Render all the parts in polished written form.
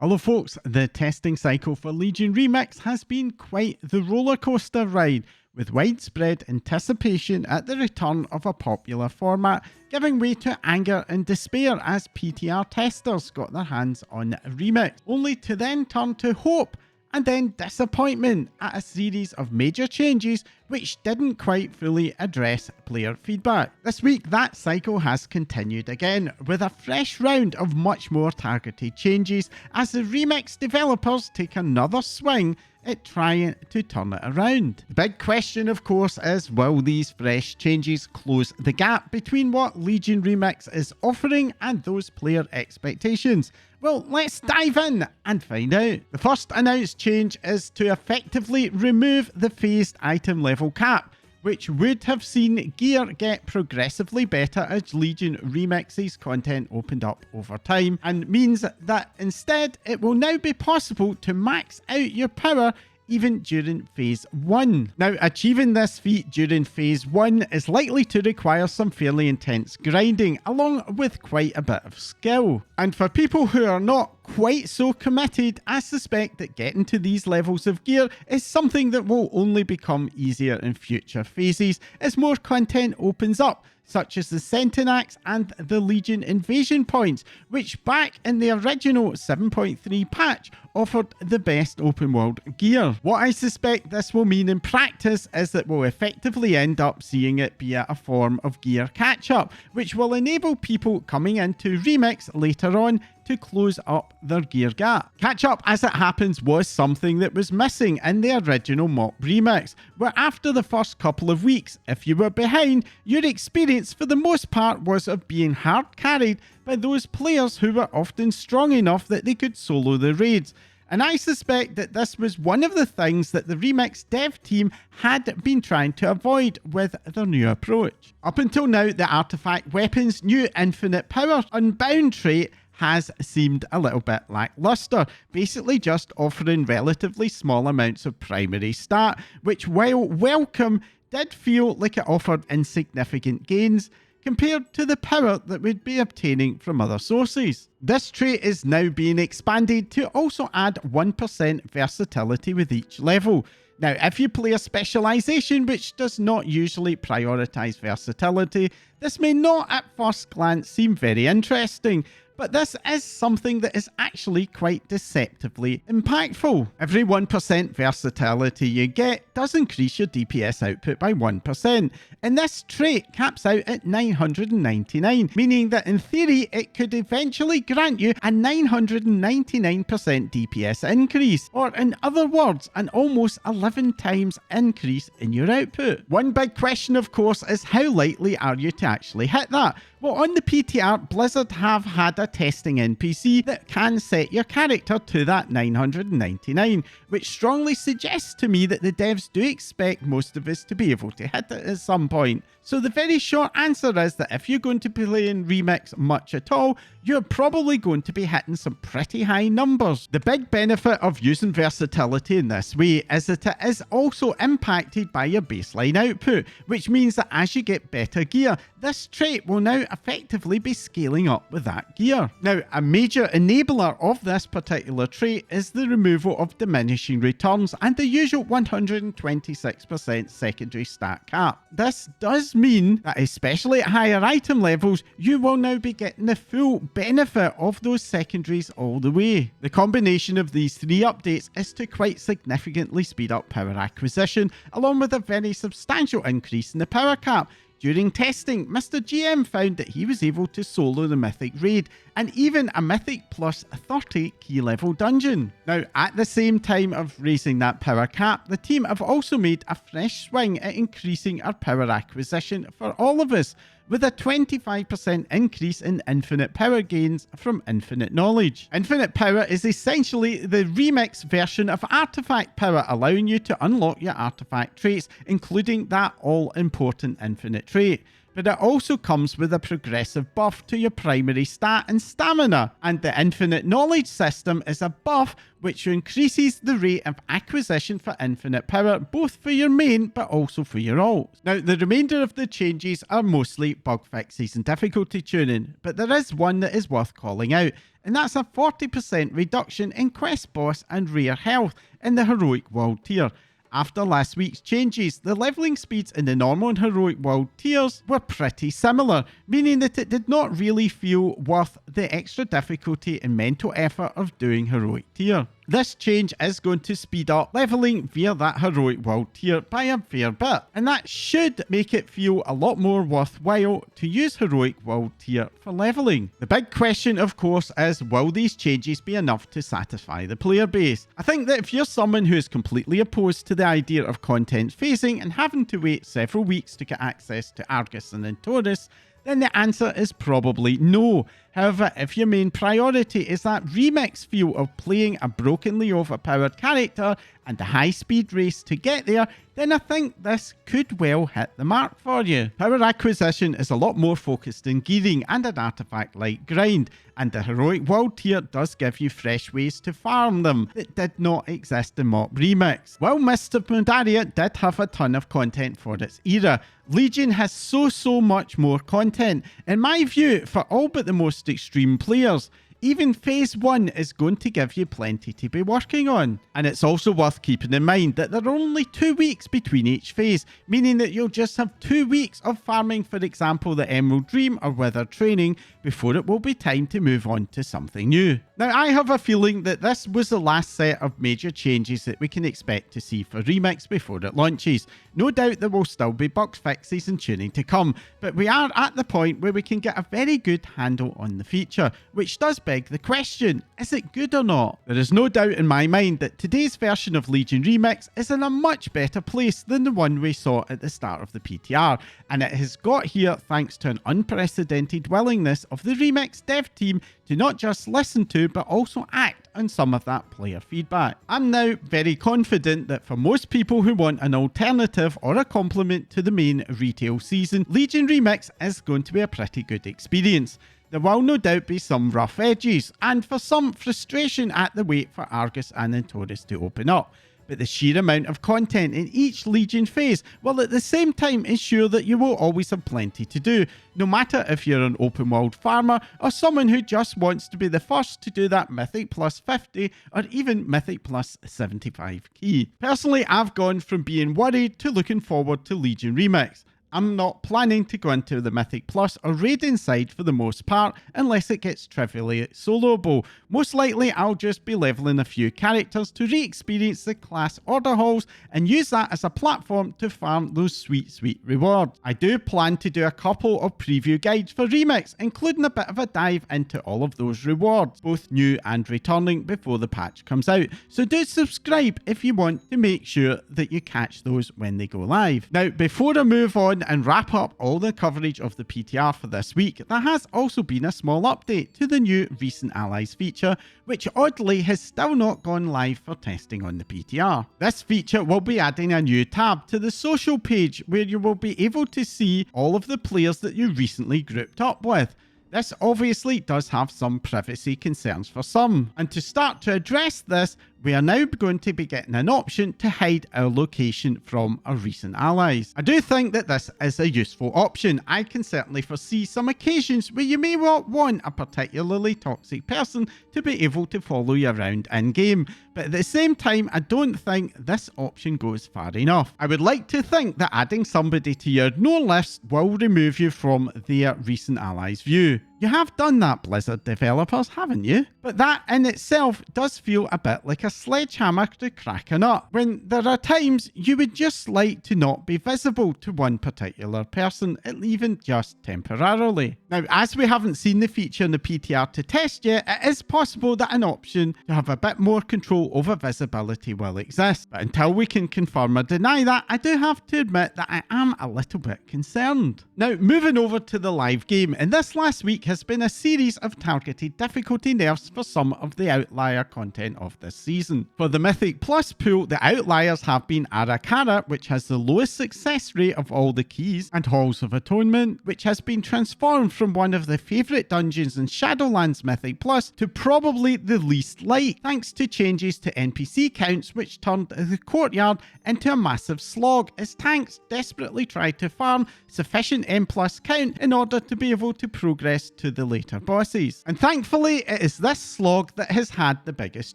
Although folks, the testing cycle for Legion Remix has been quite the rollercoaster ride, with widespread anticipation at the return of a popular format, giving way to anger and despair as PTR testers got their hands on Remix, only to then turn to hope and then disappointment at a series of major changes which didn't quite fully address player feedback. This week that cycle has continued again, with a fresh round of much more targeted changes as the Remix developers take another swing at trying to turn it around. The big question of course is, will these fresh changes close the gap between what Legion Remix is offering and those player expectations? Well, let's dive in and find out. The first announced change is to effectively remove the phased item level cap, which would have seen gear get progressively better as Legion Remix's content opened up over time, and means that instead it will now be possible to max out your power even during Phase 1. Now, achieving this feat during Phase 1 is likely to require some fairly intense grinding, along with quite a bit of skill. And for people who are not quite so committed, I suspect that getting to these levels of gear is something that will only become easier in future phases as more content opens up, such as the Centenax and the Legion Invasion points, which back in the original 7.3 patch offered the best open world gear. What I suspect this will mean in practice is that we'll effectively end up seeing it be a form of gear catch-up, which will enable people coming into Remix later on to close up their gear gap. Catch-up, as it happens, was something that was missing in the original mock Remix, where after the first couple of weeks, if you were behind, your experience for the most part was of being hard carried by those players who were often strong enough that they could solo the raids. And I suspect that this was one of the things that the Remix dev team had been trying to avoid with their new approach. Up until now, the Artifact Weapon's new Infinite Power Unbound trait has seemed a little bit lackluster, basically just offering relatively small amounts of primary stat, which while welcome, did feel like it offered insignificant gains compared to the power that we'd be obtaining from other sources. This trait is now being expanded to also add 1% versatility with each level. Now, if you play a specialization which does not usually prioritize versatility, this may not at first glance seem very interesting, but this is something that is actually quite deceptively impactful. Every 1% versatility you get does increase your DPS output by 1%, and this trait caps out at 999, meaning that in theory it could eventually grant you a 999% DPS increase, or in other words, an almost 11 times increase in your output. One big question of course is, how likely are you to actually hit that? Well, on the PTR, Blizzard have had a testing NPC that can set your character to that 999, which strongly suggests to me that the devs do expect most of us to be able to hit it at some point. So the very short answer is that if you're going to play in Remix much at all, you're probably going to be hitting some pretty high numbers. The big benefit of using versatility in this way is that it is also impacted by your baseline output, which means that as you get better gear, this trait will now effectively be scaling up with that gear. Now, a major enabler of this particular trait is the removal of diminishing returns and the usual 126% secondary stat cap. This does mean that especially at higher item levels, you will now be getting the full benefit of those secondaries all the way. The combination of these three updates is to quite significantly speed up power acquisition, along with a very substantial increase in the power cap. During testing, Mr. GM found that he was able to solo the Mythic raid and even a Mythic plus 30 key level dungeon. Now, at the same time of raising that power cap, the team have also made a fresh swing at increasing our power acquisition for all of us, with a 25% increase in infinite power gains from infinite knowledge. Infinite power is essentially the Remix version of artifact power, allowing you to unlock your artifact traits, including that all-important infinite trait. but it also comes with a progressive buff to your primary stat and stamina, and the infinite knowledge system is a buff which increases the rate of acquisition for infinite power, both for your main but also for your alts. Now, the remainder of the changes are mostly bug fixes and difficulty tuning, but there is one that is worth calling out, and that's a 40% reduction in quest boss and rare health in the heroic world tier. After last week's changes, the leveling speeds in the normal and heroic world tiers were pretty similar, meaning that it did not really feel worth the extra difficulty and mental effort of doing heroic tier. This change is going to speed up leveling via that heroic world tier by a fair bit, and that should make it feel a lot more worthwhile to use heroic world tier for leveling. The big question, of course, is will these changes be enough to satisfy the player base? I think that if you're someone who is completely opposed to the idea of content phasing and having to wait several weeks to get access to Argus and Taurus, then the answer is probably no. However, if your main priority is that remix feel of playing a brokenly overpowered character and the high speed race to get there, then I think this could well hit the mark for you. Power acquisition is a lot more focused in gearing and an artifact like grind, and the heroic world tier does give you fresh ways to farm them that did not exist in Mop Remix. While Mists of Pandaria did have a ton of content for its era, Legion has so much more content, in my view, for all but the most extreme players. Even phase 1 is going to give you plenty to be working on. And it's also worth keeping in mind that there are only 2 weeks between each phase, meaning that you'll just have 2 weeks of farming, for example, the Emerald Dream or Wither training, before it will be time to move on to something new. Now, I have a feeling that this was the last set of major changes that we can expect to see for Remix before it launches. No doubt there will still be bug fixes and tuning to come, but we are at the point where we can get a very good handle on the feature, which does beg the question, is it good or not? There is no doubt in my mind that today's version of Legion Remix is in a much better place than the one we saw at the start of the PTR, and it has got here thanks to an unprecedented willingness of the Remix dev team to not just listen to but also act on some of that player feedback. I'm now very confident that for most people who want an alternative or a complement to the main retail season, Legion Remix is going to be a pretty good experience. There will no doubt be some rough edges, and for some frustration at the wait for Argus and Taurus to open up. But the sheer amount of content in each Legion phase will at the same time ensure that you will always have plenty to do, no matter if you're an open world farmer or someone who just wants to be the first to do that Mythic plus 50 or even Mythic plus 75 key. Personally, I've gone from being worried to looking forward to Legion Remix. I'm not planning to go into the Mythic Plus or Raiden side for the most part unless it gets trivially soloable. Most likely I'll just be leveling a few characters to re-experience the class order halls and use that as a platform to farm those sweet rewards. I do plan to do a couple of preview guides for Remix, including a bit of a dive into all of those rewards, both new and returning, before the patch comes out. So do subscribe if you want to make sure that you catch those when they go live. Now, before I move on and wrap up all the coverage of the PTR for this week, there has also been a small update to the new Recent Allies feature, which oddly has still not gone live for testing on the PTR. This feature will be adding a new tab to the social page where you will be able to see all of the players that you recently grouped up with. This obviously does have some privacy concerns for some, and to start to address this, we are now going to be getting an option to hide our location from our recent allies. I do think that this is a useful option. I can certainly foresee some occasions where you may not want a particularly toxic person to be able to follow you around in game, but at the same time, I don't think this option goes far enough. I would like to think that adding somebody to your no list will remove you from their recent allies view. You have done that, Blizzard developers, haven't you? But that in itself does feel a bit like a sledgehammer to crack a nut, when there are times you would just like to not be visible to one particular person, even just temporarily. Now, as we haven't seen the feature in the PTR to test yet, it is possible that an option to have a bit more control over visibility will exist. But until we can confirm or deny that, I do have to admit that I am a little bit concerned. Now, moving over to the live game, and this last week has been a series of targeted difficulty nerfs for some of the outlier content of this season. For the Mythic Plus pool, the outliers have been Arakara, which has the lowest success rate of all the keys, and Halls of Atonement, which has been transformed from one of the favourite dungeons in Shadowlands Mythic Plus to probably the least liked, thanks to changes to NPC counts which turned the courtyard into a massive slog as tanks desperately tried to farm sufficient M+ count in order to be able to progress to the later bosses. And thankfully it is this slog that has had the biggest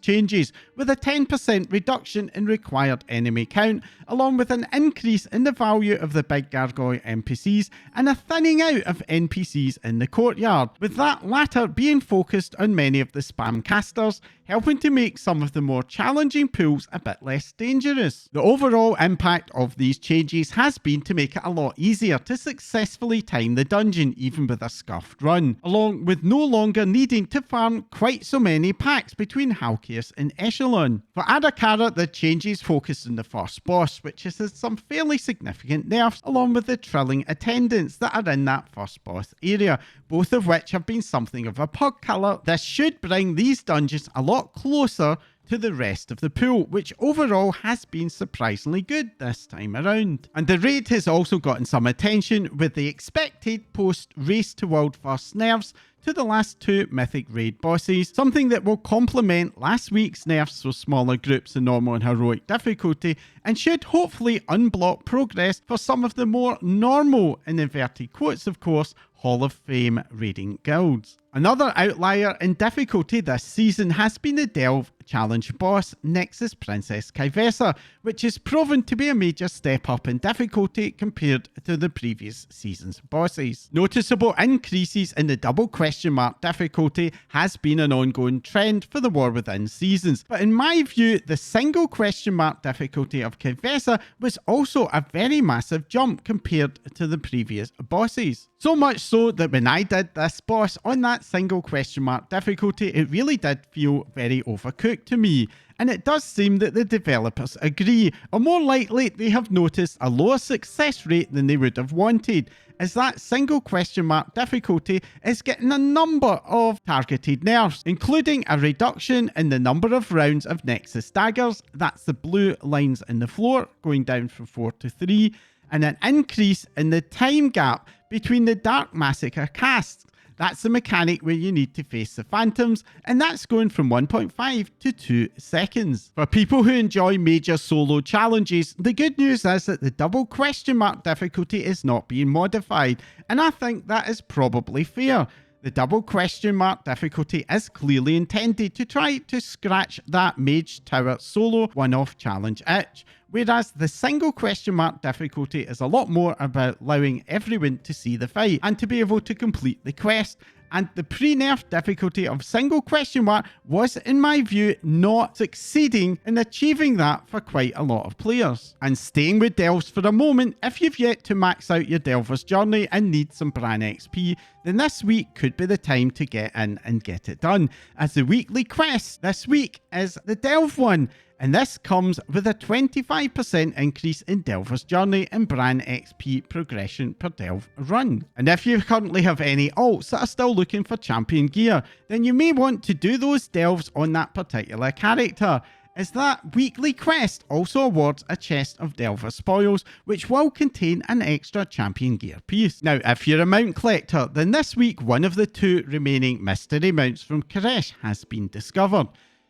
changes, with a 10% reduction in required enemy count, along with an increase in the value of the big gargoyle NPCs and a thinning out of NPCs in the courtyard, with that latter being focused on many of the spam casters, helping to make some of the more challenging pools a bit less dangerous. The overall impact of these changes has been to make it a lot easier to successfully time the dungeon even with a scuffed run, along with no longer needing to farm quite so many packs between Halkias and Echelon. For Arakara, the changes focus on the first boss, which has had some fairly significant nerfs, along with the trilling attendants that are in that first boss area, both of which have been something of a pug killer. This should bring these dungeons a lot closer to the rest of the pool, which overall has been surprisingly good this time around. And the raid has also gotten some attention with the expected post-Race to World First nerfs to the last two Mythic raid bosses, something that will complement last week's nerfs for smaller groups in normal and heroic difficulty, and should hopefully unblock progress for some of the more normal, in inverted quotes of course, Hall of Fame raiding guilds. Another outlier in difficulty this season has been the Delve challenge boss, Nexus Princess Ky'veza, which has proven to be a major step up in difficulty compared to the previous season's bosses. Noticeable increases in the double question mark difficulty has been an ongoing trend for the War Within seasons, but in my view, the single question mark difficulty of Ky'veza was also a very massive jump compared to the previous bosses. So much so that when I did this boss on that single question mark difficulty, it really did feel very overcooked to me. And it does seem that the developers agree, or more likely they have noticed a lower success rate than they would have wanted, as that single question mark difficulty is getting a number of targeted nerfs, including a reduction in the number of rounds of Nexus daggers, that's the blue lines in the floor, going down from 4 to 3, and an increase in the time gap between the Dark Massacre casts. That's the mechanic where you need to face the phantoms, and that's going from 1.5 to 2 seconds. For people who enjoy major solo challenges, the good news is that the double question mark difficulty is not being modified, and I think that is probably fair. The double question mark difficulty is clearly intended to try to scratch that Mage Tower solo one-off challenge itch, whereas the single question mark difficulty is a lot more about allowing everyone to see the fight and to be able to complete the quest. And the pre-nerf difficulty of single question mark was, in my view, not succeeding in achieving that for quite a lot of players. And staying with Delves for a moment, if you've yet to max out your Delver's journey and need some Bran XP, then this week could be the time to get in and get it done, as the weekly quest this week is the Delve one. And this comes with a 25% increase in Delver's Journey and Bran XP progression per Delve run. And if you currently have any alts that are still looking for champion gear, then you may want to do those Delves on that particular character, as that weekly quest also awards a chest of Delver spoils, which will contain an extra champion gear piece. Now, if you're a mount collector, then this week one of the two remaining mystery mounts from Koresh has been discovered.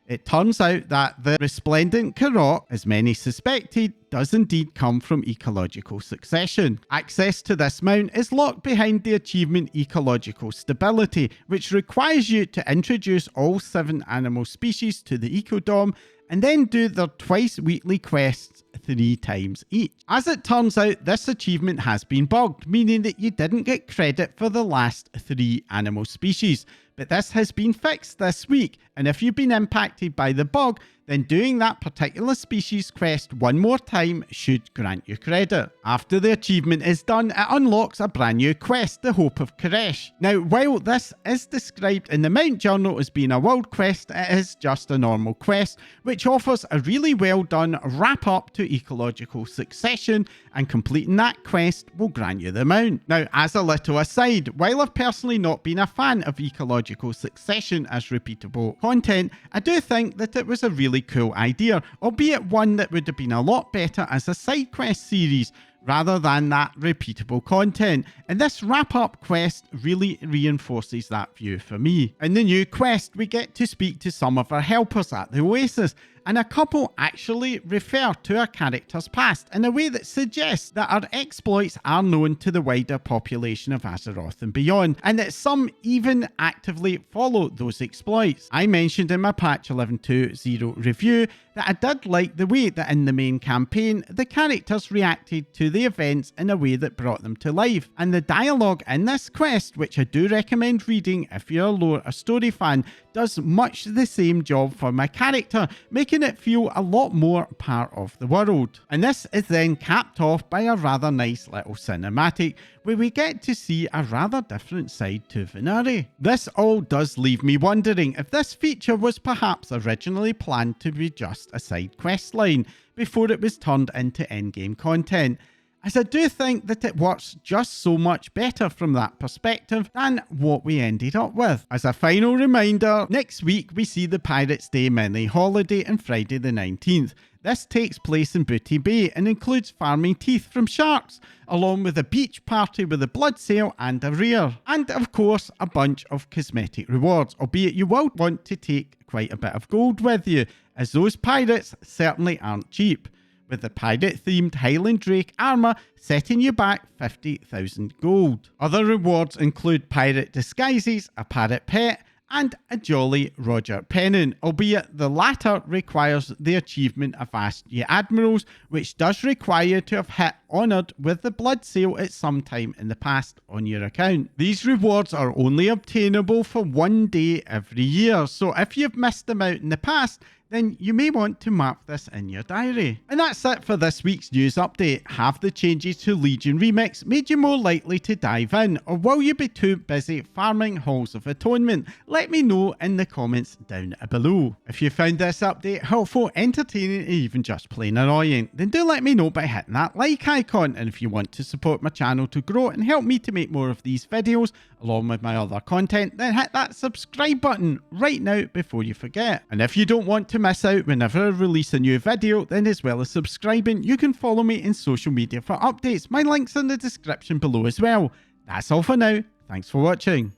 It turns out that the Resplendant Karot, as many suspected, does indeed come from ecological succession. Access to this mount is locked behind the achievement Ecological Stability, which requires you to introduce all 7 animal species to the Ecodome and then do their twice weekly quests 3 times each. As it turns out, this achievement has been bugged, meaning that you didn't get credit for the last 3 animal species. but this has been fixed this week, and if you've been impacted by the bug, then doing that particular species quest one more time should grant you credit. After the achievement is done, it unlocks a brand new quest, the Hope of Koresh. Now, while this is described in the Mount Journal as being a world quest, it is just a normal quest, which offers a really well done wrap up to ecological succession, and completing that quest will grant you the mount. Now, as a little aside, while I've personally not been a fan of ecological succession as repeatable content, I do think that it was a really cool idea, albeit one that would have been a lot better as a side quest series rather than that repeatable content, and this wrap-up quest really reinforces that view for me. In the new quest, we get to speak to some of our helpers at the Oasis, and a couple actually refer to our character's past in a way that suggests that our exploits are known to the wider population of Azeroth and beyond, and that some even actively follow those exploits. I mentioned in my patch 11.2.0 review that I did like the way that in the main campaign, the characters reacted to the events in a way that brought them to life, and the dialogue in this quest, which I do recommend reading if you're a lore or story fan, does much the same job for my character, making it feel a lot more part of the world. And this is then capped off by a rather nice little cinematic, where we get to see a rather different side to Venari. This all does leave me wondering if this feature was perhaps originally planned to be just a side quest line before it was turned into endgame content, as I do think that it works just so much better from that perspective than what we ended up with. As a final reminder, next week we see the Pirates Day mini holiday on Friday the 19th. This takes place in Booty Bay and includes farming teeth from sharks, along with a beach party with a blood sale and a rear. And of course, a bunch of cosmetic rewards, albeit you will want to take quite a bit of gold with you, as those pirates certainly aren't cheap, with the pirate-themed Highland Drake armour setting you back 50,000 gold. Other rewards include pirate disguises, a parrot pet, and a jolly Roger pennant, albeit the latter requires the achievement of Ask Ye Admirals, which does require you to have hit honoured with the blood seal at some time in the past on your account. These rewards are only obtainable for 1 day every year, so if you've missed them out in the past, then you may want to mark this in your diary. And that's it for this week's news update. Have the changes to Legion Remix made you more likely to dive in, or will you be too busy farming Halls of Atonement? Let me know in the comments down below. If you found this update helpful, entertaining, or even just plain annoying, then do let me know by hitting that like icon. And if you want to support my channel to grow and help me to make more of these videos, along with my other content, then hit that subscribe button right now before you forget. And if you don't want to miss out whenever I release a new video, then as well as subscribing, you can follow me in social media for updates. My link's in the description below as well. That's all for now. Thanks for watching.